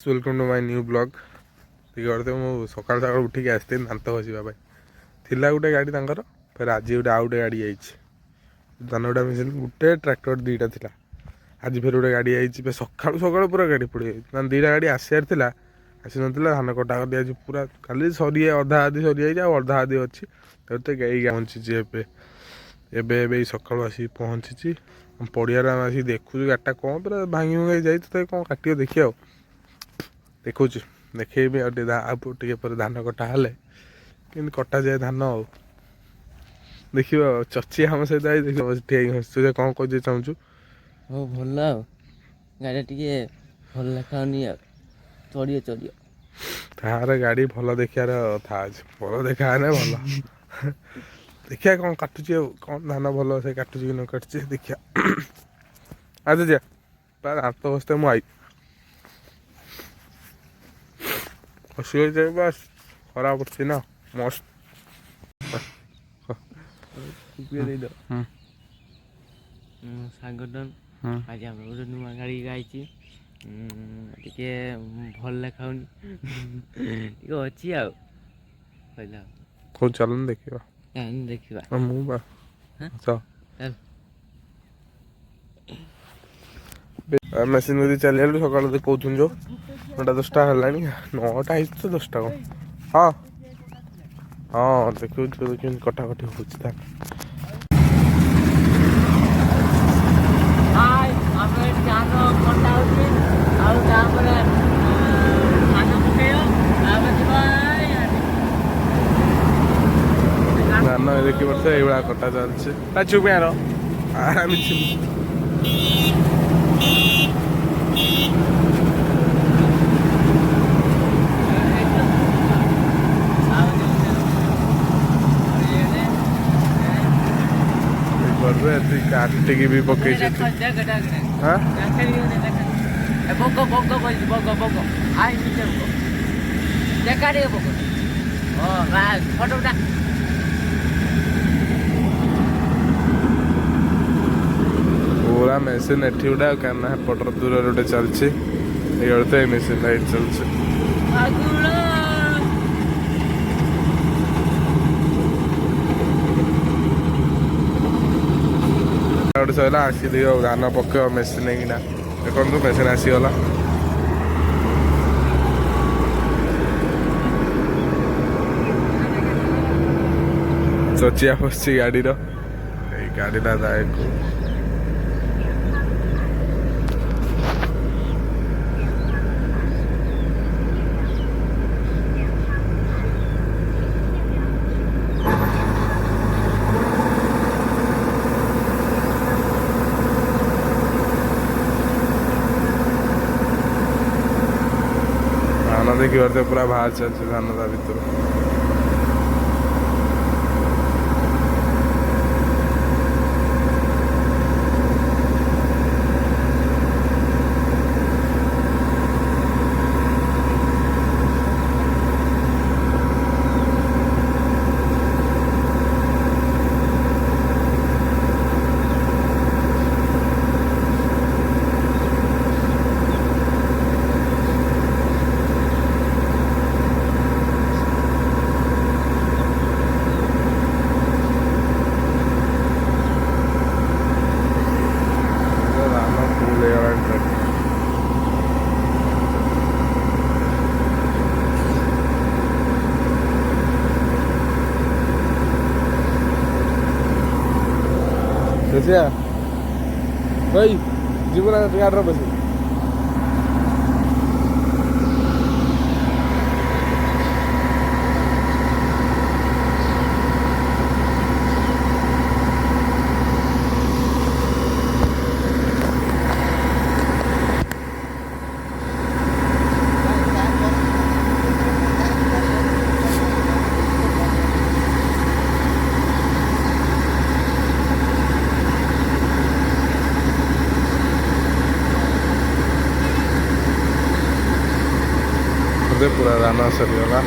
Welcome to my new blog करते मु सकाल सकाल उठिक आसती दात घसवा थिला गोटे गाड़ी तर फिर आज गोटे आउ गोटे गाड़ी धान गुड़ा मिशन गोटे ट्रैक्टर दुईटा था आज फिर गोटे गाड़ी आई सका सका पूरा गाड़ी पड़े दुईटा गाड़ी आसार था आसी ना धान कटा कटी आज पूरा खाली सरी अधा आदि सरी जाए अधा आदि अच्छी गाई पहुँची एवं सका आस पहुँची पड़ियार आम आस देखु गाड़ीटा कौन पूरा भांगी भुंगी जाए तो कौन काट देखिए देखुच देखेबी टे पर धान कटा हेले कि कटा जाए धान आ देखिए चची आम सहित आई देख कौन कह चाहूँ हो भल गाड़ी टे भल देखानी चढ़िए चढ़िए तार गाड़ी भल देखार था भल देखा भल देखिया कौन काटुची कौन धान भल से काटुची कि न काटुची देखिया आज जा दात घसते मुझे हसी जाए बस खरा पड़ती ना मस्त स्वागतम आज आम गोटे नुआ गाड़ी गाई टे भल देखाऊनी अच्छी आला कौन चलन देखा देखा मेसीन कदी चल सका कौन जो 9:10 है 9टा है तो 10टा कौन हाँ हाँ देखो देखिए कटाकटी होता धान देखी पार्थ ये कटा चलছে चुपियार आराम काटिकी भी पकई पूरा मेसीन एटी गुटा क्या पटर दूर गोटे चलती ये मेसीन लाइट चलছে गोटे सैला आसी धान पक मेसीन किना देखो मेसीन आसीगला चचिया बस गाड़ी गाड़ीटा दायक देखी पार्थ पूरा बाहर चलছে धान ता भीतर भाई जीवन गाड़ी बस पूरा दाना सरीगला।